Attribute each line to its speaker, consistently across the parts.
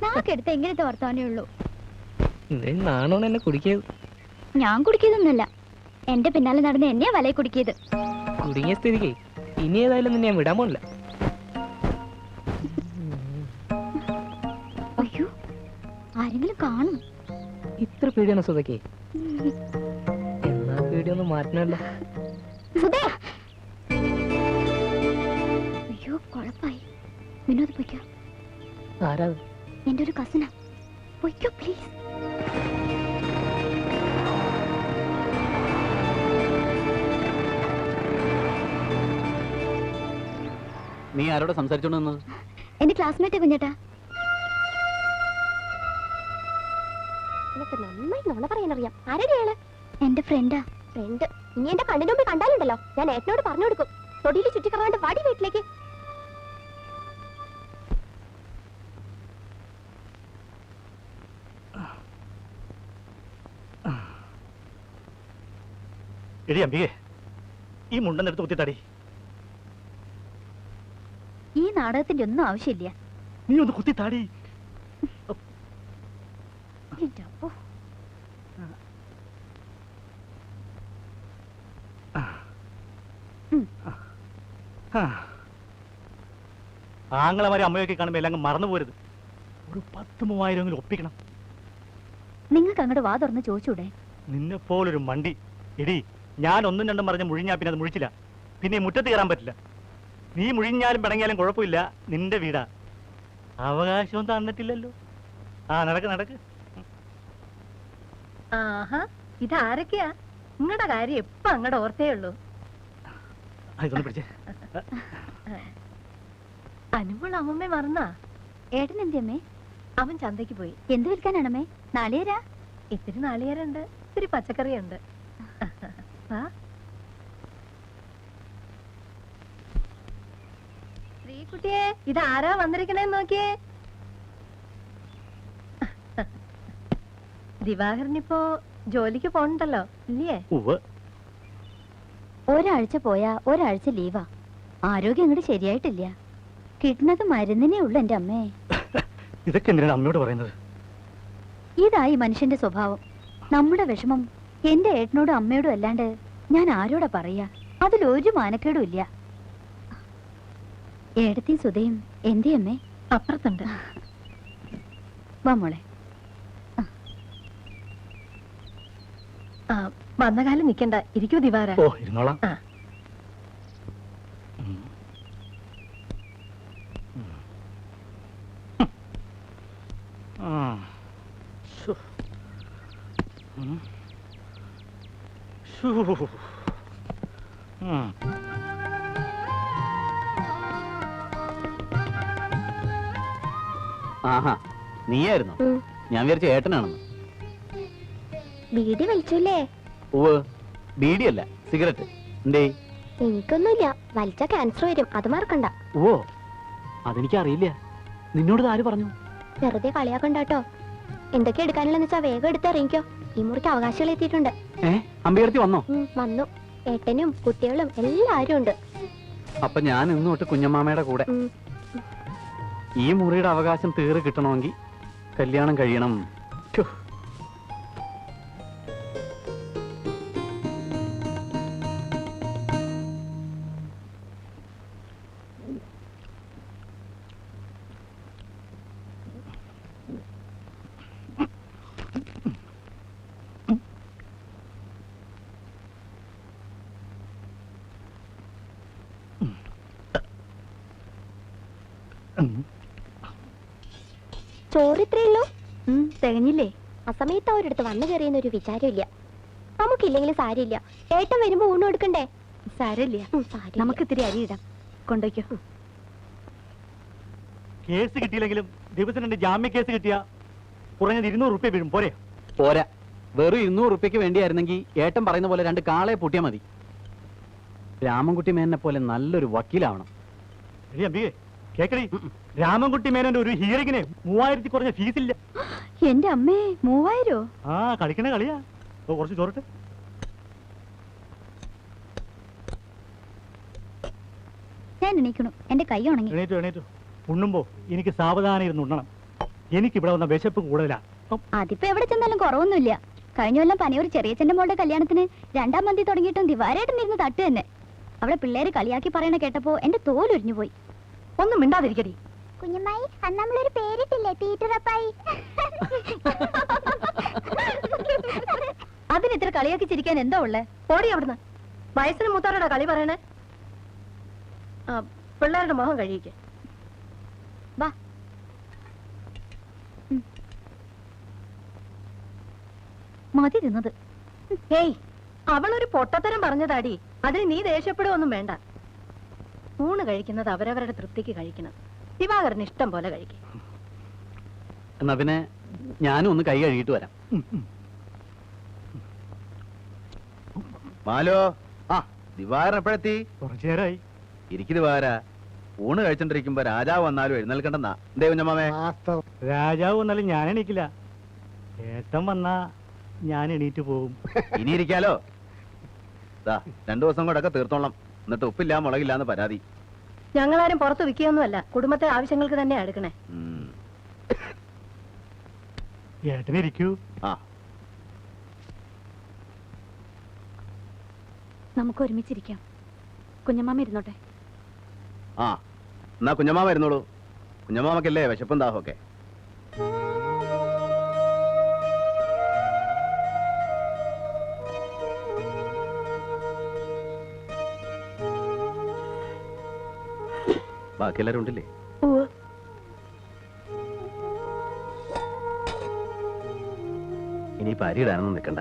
Speaker 1: നാക്കെടുത്ത് എങ്ങനത്തെ വർത്താനേ ഉള്ളൂ.
Speaker 2: നാണോണ് എന്നെ കുടിക്കിയത്.
Speaker 1: ഞാൻ കുടിക്കിയതൊന്നുമല്ല, എന്റെ പിന്നാലെ നടന്ന് എന്നെയാ വലയെ കുടിക്കിയത്.
Speaker 2: കുടുങ്ങിയ സ്ഥിതിക്ക് ഇനി ഏതായാലും നിന്നെ ഞാൻ വിടാൻ പോണില്ല.
Speaker 1: അയ്യോ, ആരെങ്കിലും കാണും.
Speaker 2: ഇത്ര പേടിയാണോ സുധയ്ക്ക്? എന്നാ പേടിയൊന്നും മാറ്റണല്ലോ.
Speaker 1: അയ്യോ കുഴപ്പായി. വിനോദ് പൊയ്ക്കോ.
Speaker 2: ആരാ?
Speaker 1: എന്റെ ഒരു കസിനാ. പൊയ്ക്കോ പ്ലീസ്.
Speaker 3: നീ ആരോട് സംസാരിച്ചോണ്ട്?
Speaker 1: എന്റെ ക്ലാസ്മേറ്റ് കുഞ്ഞേട്ടാ.
Speaker 4: നന്നായി നോണ പറയാനറിയാം. ആരുടെ?
Speaker 1: എന്റെ ഫ്രണ്ടാ.
Speaker 4: ഫ്രണ്ട്? നീ എന്റെ കണ്ണിന് മുമ്പ് കണ്ടാലുണ്ടല്ലോ, ഞാൻ ഏട്ടനോട് പറഞ്ഞു കൊടുക്കും. തൊടിയിൽ ചുറ്റിക്കറാണ്ട് വാടി വീട്ടിലേക്ക്.
Speaker 5: എടി അമ്പികേ, ഈ മുണ്ടെന്നെടുത്ത് കുത്തിത്താടി.
Speaker 1: ഈ നാടകത്തിന്റെ ഒന്നും ആവശ്യമില്ല.
Speaker 5: നീ ഒന്ന് കുത്തിത്താടി. ആങ്ങളമാരെ അമ്മയൊക്കെ കാണുമ്പോ എല്ലാം മറന്നു പോരുത്. ഒരു 10,000-3000 ഒപ്പിക്കണം.
Speaker 1: നിങ്ങൾക്ക് അങ്ങോട്ട് വാ തുറന്ന് ചോദിച്ചൂടെ?
Speaker 5: നിന്നെ പോലൊരു മണ്ടി. എടി, ഞാൻ ഒന്നും രണ്ടും പറഞ്ഞ് മുഴിഞ്ഞാ പിന്നെ അത് മുഴിച്ചില്ല. പിന്നെ മുറ്റത്ത് കയറാൻ പറ്റില്ല. നീ മുഴിഞ്ഞാലും പിണങ്ങിയാലും കുഴപ്പമില്ല, നിന്റെ വീടാ. അവകാശവും തന്നിട്ടില്ലല്ലോ. ആ നടക്ക് നടക്ക്.
Speaker 6: ആഹാ, ഇതാരൊക്കെയാ? നിങ്ങളുടെ കാര്യം എപ്പ അങ്ങടെ ഓർത്തേ ഉള്ളൂ.
Speaker 5: ഇതൊന്ന് പിടിച്ചേ.
Speaker 6: അനുമോൾ അമ്മമ്മേ മറന്നാ?
Speaker 1: ഏട്ടൻ എന്തിയമ്മേ?
Speaker 6: അവൻ ചന്തയ്ക്ക് പോയി.
Speaker 1: എന്ത് വിൽക്കാനാണമ്മേ? നാളികേരാ?
Speaker 6: ഇത്തിരി നാളികേരുണ്ട്, ഇത്തിരി പച്ചക്കറിയുണ്ട്. ശ്രീകുട്ടിയെ, ഇതാരാ വന്നിരിക്കണേന്ന് നോക്കിയേ. ദിവാകരനിപ്പോ ജോലിക്ക് പോണ്ടല്ലോ ഇല്ലേ?
Speaker 1: ഒരാഴ്ച പോയാ ഒരാഴ്ച ലീവാ. ആരോഗ്യം അങ്ങോട്ട് ശരിയായിട്ടില്ല. കിട്ടുന്നത് മരുന്നിനേ ഉള്ളു എന്റെ അമ്മേ.
Speaker 5: ഇതൊക്കെ എന്തിനാണ് അമ്മയോട് പറയുന്നത്?
Speaker 1: ഇതായി മനുഷ്യന്റെ സ്വഭാവം. നമ്മുടെ വിഷമം എന്റെ ഏട്ടനോടും അമ്മയോടും അല്ലാണ്ട് ഞാൻ ആരോടാ പറയാ? അതിലൊരു മാനക്കേടും ഇല്ല. ഏടത്തി സുധയും എന്തേ അമ്മേ?
Speaker 6: അപ്പുറത്തുണ്ട്.
Speaker 1: വാ മോളെ.
Speaker 6: വന്ന കാലം നിക്കണ്ട, ഇരിക്കൂ ദിവാര.
Speaker 5: ഓ, ഇരുന്നോളാം.
Speaker 3: ആഹാ, നീയായിരുന്നു. ഞാൻ വിചാരിച്ച ഏട്ടനാണെന്ന്.
Speaker 4: ബീഡി വലിച്ചല്ലേ?
Speaker 3: ഓ, ബീഡിയല്ല, സിഗരറ്റ്. എന്തേ?
Speaker 4: എനിക്കൊന്നുമില്ല. വലിച്ച ക്യാൻസർ വരും, അത് മറക്കണ്ട.
Speaker 3: ഓ, അതെനിക്കറിയില്ല. നിന്നോട് ആര് പറഞ്ഞു?
Speaker 4: വെറുതെ കളിയാക്കണ്ടോ. എന്തൊക്കെ എടുക്കാനുള്ളതെന്ന് വെച്ചാ വേഗം എടുത്തിറങ്ങിക്കോ. ഈ മുറിക്ക് അവകാശികൾ എത്തിയിട്ടുണ്ട്.
Speaker 3: അമ്പയർത്തി വന്നോ?
Speaker 4: വന്നു. ഏട്ടനും കുട്ടികളും എല്ലാരും ഉണ്ട്.
Speaker 3: അപ്പൊ ഞാൻ ഇന്ന് തൊട്ട് കുഞ്ഞമ്മാമയുടെ കൂടെ. ഈ മുറിയുടെ അവകാശം തീരെ കിട്ടണമെങ്കിൽ കല്യാണം കഴിയണം.
Speaker 4: ചോറിത്രയുള്ളൂ?
Speaker 1: തികഞ്ഞില്ലേ?
Speaker 4: അസമയത്ത് അവരടുത്ത് വന്നു കയറിയെന്നൊരു വിചാരമില്ല. നമുക്കില്ലെങ്കിലും സാരിയില്ല. ഏട്ടൻ വരുമ്പോ ഊണ് കൊടുക്കണ്ടേ?
Speaker 1: സാരമില്ല, നമുക്ക് ഇത്തിരി അരി ഇടാം. കൊണ്ടുവയ്ക്കോ.
Speaker 5: കേസ് കിട്ടിയില്ലെങ്കിലും ദിവസം 2 ജാമ്യ കേസ് കിട്ടിയ കുറഞ്ഞത് 200 റുപ്യ വീഴും. പോരെ?
Speaker 3: പോരാ, വെറും 200 റുപ്യക്ക് വേണ്ടിയായിരുന്നെങ്കിൽ ഏട്ടൻ പറയുന്ന പോലെ 2 കാളയെ പൂട്ടിയാൽ മതി. രാമൻകുട്ടി മേനനെ പോലെ നല്ലൊരു വക്കീലാവണം.
Speaker 5: കേക്കടി, രാമൻകുട്ടി മേനന്റെ ഒരു ഹിയറിങ്ങിന് 3000 കുറഞ്ഞ ഫീസില്ല.
Speaker 1: എന്റെ അമ്മേ, 3000?
Speaker 5: ആ, കളിക്കണ കളിയാ. കുറച്ച് ചോറിട്ട്.
Speaker 1: ഞാൻ എണീക്കണു, എന്റെ കൈ ഉണങ്ങി.
Speaker 5: എണീറ്റു എണീറ്റു. ഉണ്ണുമ്പോ എനിക്ക് സാവധാനം ഇരുന്ന് ഉണ്ണണം. എനിക്കിവിടെ വന്ന വിശപ്പ് കൂടുതലാ.
Speaker 1: അതിപ്പോ എവിടെ ചെന്നാലും കുറവൊന്നുമില്ല. കഴിഞ്ഞ കൊല്ലം പനിയൂർ ചെറിയച്ഛന്റെ മോളുടെ കല്യാണത്തിന് 2-ാം മന്തി തുടങ്ങിയിട്ടും ദിവാരായിട്ടിരുന്ന് തട്ട് തന്നെ. അവിടെ പിള്ളേര് കളിയാക്കി പറയണ കേട്ടപ്പോ എന്റെ തോലുരിഞ്ഞു പോയി.
Speaker 6: ഒന്നും മിണ്ടാതിരിക്കടി.
Speaker 4: കുഞ്ഞമ്മായി അന്ന് നമ്മളൊരു പേരിട്ടില്ലേ, പീറ്ററപ്പായി.
Speaker 1: അതിന് ഇത്ര കളിയാക്കി ചിരിക്കാൻ എന്താ ഉള്ളേ?
Speaker 6: ഓടി അവിടുന്ന്. വയസ്സിന് മൂത്താരുടെ കളി പറയണേ. പിള്ളേരുടെ മുഖം കഴിയിക്കേ.
Speaker 1: വാ. മതി തിന്നത്.
Speaker 6: ഏയ്, അവളൊരു പൊട്ടത്തരം പറഞ്ഞതാടി. അതിന് നീ ദേഷ്യപ്പെടുകയൊന്നും വേണ്ട. ഊണ് കഴിക്കുന്നത് അവരവരുടെ തൃപ്തിക്ക് കഴിക്കണം. ദിവാകരന് ഇഷ്ടം പോലെ കഴിക്കും.
Speaker 3: എന്നാ പിന്നെ ഞാനും ഒന്ന് കൈ കഴുകിയിട്ട് വരാം.
Speaker 7: മാലോ, ആ ദിവാരൻ എപ്പോഴെത്തി?
Speaker 5: കുറച്ചു നേരമായി.
Speaker 7: ഇരിക്കു ദിവാര. ഊണ് കഴിച്ചോണ്ടിരിക്കുമ്പോ രാജാവ് വന്നാലും എഴുന്നേൽക്കണ്ടെന്നാ. എന്തേ കുഞ്ഞമ്മാമേ?
Speaker 5: രാജാവ് വന്നാലും ഞാൻ എണീക്കില്ല. ഏട്ടൻ വന്നാ ഞാൻ എണീറ്റ് പോകും.
Speaker 7: ഇനി ഇരിക്കാലോ. 2 ദിവസം കൊണ്ടൊക്കെ തീർത്തോളാം. എന്നിട്ട് ഉപ്പില്ല മുളകില്ലാന്ന് പരാതി.
Speaker 6: ഞങ്ങളാരും പുറത്ത് വിൽക്കുകയൊന്നുമല്ല. കുടുംബത്തെ ആവശ്യങ്ങൾക്ക് തന്നെ എടുക്കണേ.
Speaker 5: ഏട്ടനിരിക്കൂ.
Speaker 7: ആ
Speaker 1: നമുക്ക് ഒരുമിച്ചിരിക്കാം. കുഞ്ഞമ്മാമ ഇരുന്നോട്ടെ.
Speaker 7: ആ എന്നാ കുഞ്ഞമ്മാമ വരുന്നോളൂ. കുഞ്ഞമ്മാമക്കല്ലേ വിശപ്പും ദാഹമൊക്കെ. ബാക്കി എല്ലാരും ഉണ്ടല്ലേ? ഇനിയിപ്പോ അരി ഇടാനൊന്നും നിൽക്കണ്ട.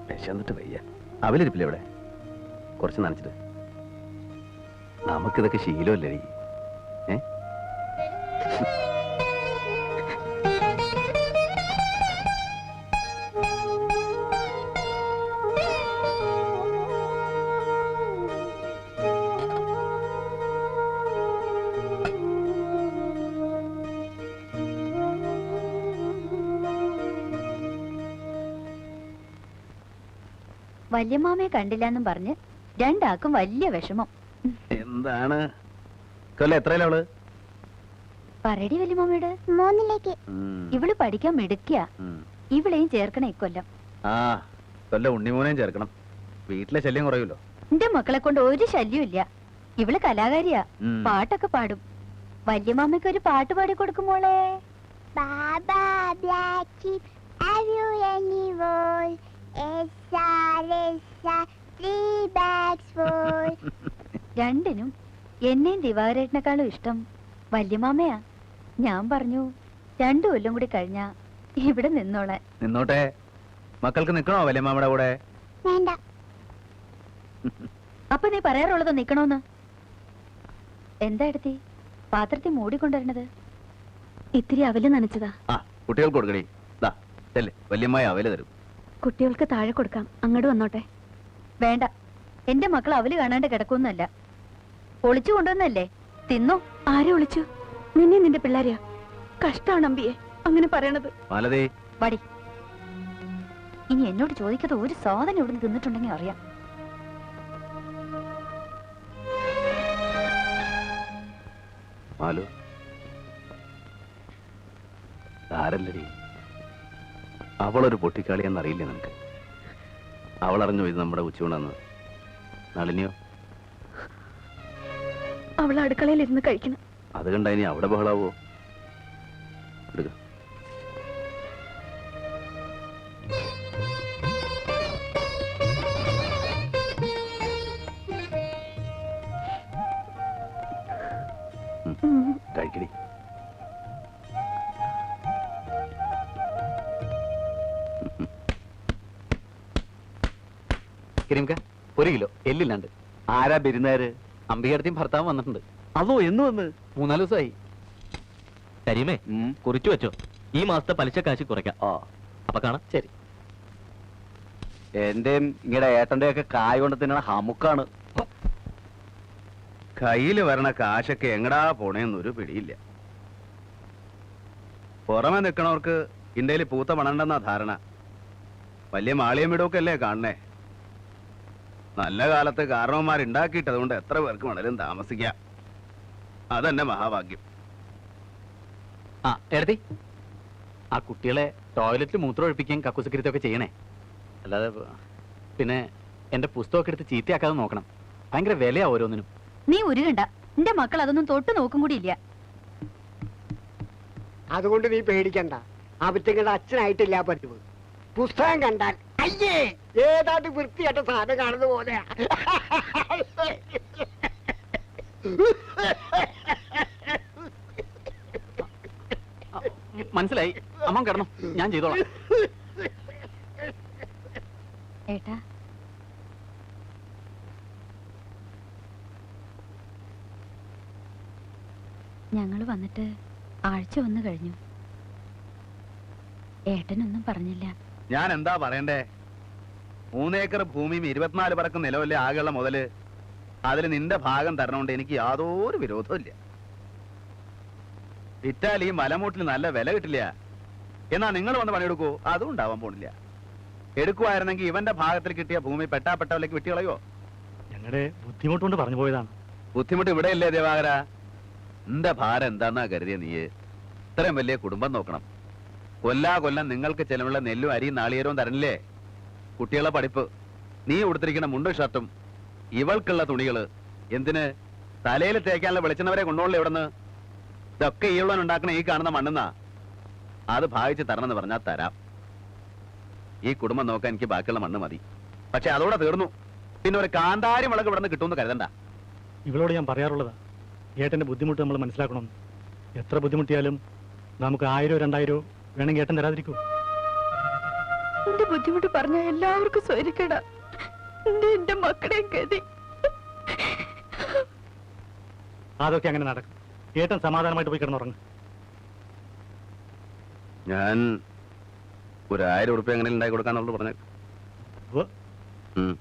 Speaker 7: വിശന്നിട്ട് വയ്യ. അവലിരിപ്പില്ല ഇവിടെ? കുറച്ച് നനച്ചിട്ട്. നമുക്കിതൊക്കെ ശീലമല്ലേ? ഏ
Speaker 1: വല്യമ്മാമയെ കണ്ടില്ലെന്നും പറഞ്ഞ് രണ്ടാക്കും വലിയ വിഷമം.
Speaker 7: എന്താണ് കൊല്ലം എത്രയല്ല അവള്?
Speaker 1: പറയടി വല്യമ്മാമയോട്.
Speaker 4: 3ലേക്ക്.
Speaker 1: ഇവള് പഠിക്കാൻ മിടുക്കിയ. ഇവളെയും ചേർക്കണ ഇക്കൊല്ലം.
Speaker 7: ആ കൊല്ലം ഉണ്ണിമൂനെയും ചേർക്കണം. വീട്ടിലെ ശല്യം കുറയുമല്ലോ.
Speaker 1: എന്റെ മക്കളെ കൊണ്ട് ഒരു ശല്യം ഇല്ല. ഇവള് കലാകാരിയാ. പാട്ടൊക്കെ പാടും. വല്യമ്മാമയ്ക്ക് ഒരു പാട്ട് പാടി കൊടുക്കുമോളെ.
Speaker 4: Baba black sheep, have you any wool? Essa, 3 bags full.
Speaker 1: രണ്ടിനും എന്നെയും ദിവാകരേട്ടനെക്കാളും ഇഷ്ടം വല്യമാമയാ. ഞാൻ പറഞ്ഞു 2 കൊല്ലം കൂടി കഴിഞ്ഞാ ഇവിടെ നിന്നോളെ.
Speaker 7: നിന്നോട്ടെ. മക്കൾക്ക് നിക്കണോ വല്യമ്മാമ്മയുടെ കൂടെ?
Speaker 4: വേണ്ട.
Speaker 1: അപ്പൊ നീ പറയാറുള്ളത് നിക്കണോന്ന്. എന്താ എടുത്തി പാത്രത്തിൽ മൂടിക്കൊണ്ടുവരണത്? ഇത്തിരി അവല് നനച്ചതാ.
Speaker 7: ആ കുട്ടികൾക്ക് കൊടുക്കണേ. വല്യമ്മായ അവല് തരും.
Speaker 1: കുട്ടികൾക്ക് താഴെ കൊടുക്കാം. അങ്ങോട്ട് വന്നോട്ടെ. വേണ്ട, എന്റെ മക്കൾ അവല് കാണാണ്ട് കിടക്കൊന്നല്ല. ഒളിച്ചു കൊണ്ടുവന്നല്ലേ. തിന്നോ. ആരെ ഒളിച്ചു? നിന്നെ നിന്റെ പിള്ളേരെയാ. കഷ്ടാണ് അമ്പിയെ അങ്ങനെ പറയണത്.
Speaker 7: മാലതേ
Speaker 1: വടി. ഇനി എന്നോട് ചോദിക്കാതെ ഒരു സാധനം ഇവിടുന്ന് തിന്നിട്ടുണ്ടെങ്കിൽ അറിയാം.
Speaker 7: മാലു ആരല്ലടി? അവളൊരു പൊട്ടിക്കാളിയെന്നറിയില്ലേ നിനക്ക്? അവളറിഞ്ഞു ഇത് നമ്മുടെ ഉച്ചയൂണെന്ന്. നളിനിയോ?
Speaker 1: അവൾ അടുക്കളയിൽ ഇരുന്ന് കഴിക്കണം.
Speaker 7: അത് കണ്ട ഇനി അവിടെ ബഹളാവോ? എടുക്ക. കഴിക്കടി.
Speaker 3: കരീംക്ക 1 കിലോ എല്ലില്ലാണ്ട്.
Speaker 7: ആരാ ബിരുന്നാര്?
Speaker 3: അമ്പികടത്തിയും ഭർത്താവ് വന്നിട്ടുണ്ട്.
Speaker 7: അതോ എന്ന് വന്ന്?
Speaker 3: 3-4 ദിവസമായി.
Speaker 2: കരീമേ, കുറിച്ചു വെച്ചോ. ഈ മാസത്തെ പലിശ കാശ് കുറയ്ക്കാം. അപ്പൊ കാണാം.
Speaker 3: ശരി.
Speaker 7: എന്റെയും ഇങ്ങടെ ഏട്ടന്റെ ഒക്കെ കായ് കൊണ്ട് തിന്നണ ഹമുക്കാണ്. കയ്യില് വരണ കാശൊക്കെ എങ്ങടാ പോണേന്നൊരു പിടിയില്ല. പുറമെ നിൽക്കണവർക്ക് ഇന്ത്യയിൽ പൂത്ത പണണ്ടെന്നാ ധാരണ. വലിയ മാളിയം വീടൊക്കെ അല്ലേ കാണണേ. നല്ല കാലത്ത് കാരണവന്മാരുണ്ടാക്കിയിട്ടതുകൊണ്ട് എത്ര പേർക്ക് വേണേലും താമസിക്കാം. അതെന്നെ മഹാഭാഗ്യം.
Speaker 3: ആ എടുത്തി ആ കുട്ടികളെ ടോയ്ലറ്റിൽ മൂത്രം ഒഴിപ്പിക്കുകയും കക്കുസക്കരിത്തൊക്കെ ചെയ്യണേ. അല്ലാതെ പിന്നെ എന്റെ പുസ്തകമൊക്കെ എടുത്ത് ചീത്തയാക്കാതെ നോക്കണം. ഭയങ്കര വിലയാ ഓരോന്നിനും.
Speaker 1: നീ ഉരുകണ്ട, എന്റെ മക്കൾ അതൊന്നും തൊട്ട് നോക്കും കൂടി ഇല്ല.
Speaker 8: അതുകൊണ്ട് നീ പേടിക്കണ്ട. അവറ്റങ്ങളുടെ അച്ഛനായിട്ടില്ല പതിവ്. പുസ്തകം കണ്ടാൽ അയ്യേ ഏതാണ്ട് വൃത്തിയായിട്ട സാധനം കാണുന്ന പോലെയാ.
Speaker 3: മനസ്സിലായി. അമ്മ കിടന്നു, ഞാൻ ചെയ്തോളാം.
Speaker 1: ഏട്ടാ, ഞങ്ങള് വന്നിട്ട് ആഴ്ച വന്നു കഴിഞ്ഞു. ഏട്ടനൊന്നും പറഞ്ഞില്ല.
Speaker 7: ഞാൻ എന്താ പറയണ്ടേ? 3 ഏക്കർ ഭൂമിയും 24 പറക്കും നിലവല്ലേ ആകെയുള്ള മുതല്. അതിൽ നിന്റെ ഭാഗം തരണോണ്ട് എനിക്ക് യാതൊരു വിരോധവും ഇല്ല. വിറ്റാൽ ഈ മലമൂട്ടിൽ നല്ല വില കിട്ടില്ല. എന്നാ നിങ്ങൾ വന്ന് പണിയെടുക്കൂ, അതും ഉണ്ടാവാൻ പോണില്ല. എടുക്കുവായിരുന്നെങ്കിൽ ഇവന്റെ ഭാഗത്തിൽ കിട്ടിയ ഭൂമി പെട്ടാപ്പെട്ടവലേക്ക് വിട്ടുകളയോ?
Speaker 5: ഞങ്ങളുടെ ബുദ്ധിമുട്ടുകൊണ്ട് പറഞ്ഞു പോയതാണ്.
Speaker 7: ബുദ്ധിമുട്ട് ഇവിടെയല്ലേ ദേവാകര? എന്റെ ഭാരം എന്താന്നാ കരുതിയ നീ? ഇത്രയും വലിയ കുടുംബം നോക്കണം. കൊല്ലം നിങ്ങൾക്ക് ചെലവുള്ള നെല്ലും അരിയും നാളികേരവും തരണില്ലേ? കുട്ടികളെ പഠിപ്പ്, നീ ഉടുത്തിരിക്കുന്ന മുണ്ടും ഷർട്ടും, ഇവൾക്കുള്ള തുണികള്, എന്തിന് തലയിൽ തേക്കാനുള്ള വെളിച്ചെണ്ണവരെ കൊണ്ടുപോകണല്ലോ ഇവിടുന്ന്. ഇതൊക്കെ ഈ ഉള്ളവൻ ഉണ്ടാക്കണ ഈ കാണുന്ന മണ്ണെന്നാ. അത് ഭാവിച്ച് തരണമെന്ന് പറഞ്ഞാൽ തരാം. ഈ കുടുംബം നോക്കാൻ എനിക്ക് ബാക്കിയുള്ള മണ്ണ് മതി. പക്ഷെ അതോടെ തീർന്നു. പിന്നെ ഒരു കാന്താരി മുളക് ഇവിടെ നിന്ന് കിട്ടുമെന്ന് കരുതണ്ട.
Speaker 5: ഇവളോട് ഞാൻ പറയാറുള്ളതാ, ഏട്ടന്റെ ബുദ്ധിമുട്ട് നമ്മൾ മനസ്സിലാക്കണം. എത്ര ബുദ്ധിമുട്ടിയാലും നമുക്ക് 1000 2000 വേണമെങ്കിൽ ഏട്ടൻ തരാതിരിക്കൂ.
Speaker 6: എന്റെ ബുദ്ധിമുട്ട് പറഞ്ഞ എല്ലാവർക്കും സ്വരിക്കട. എന്റെ മക്കളെ ഗതി.
Speaker 5: അതൊക്കെ അങ്ങനെ നടക്കും. ഏട്ടൻ സമാധാനമായിട്ട് പോയി കിടന്നുറങ്ങും.
Speaker 7: ഞാൻ ഒരു 1000 ഉറുപ്പ്യ എങ്ങനെ ഉണ്ടാക്കി കൊടുക്കാന്നുള്ളത് പറഞ്ഞു.
Speaker 5: ഉവ്വ്.
Speaker 7: ഉം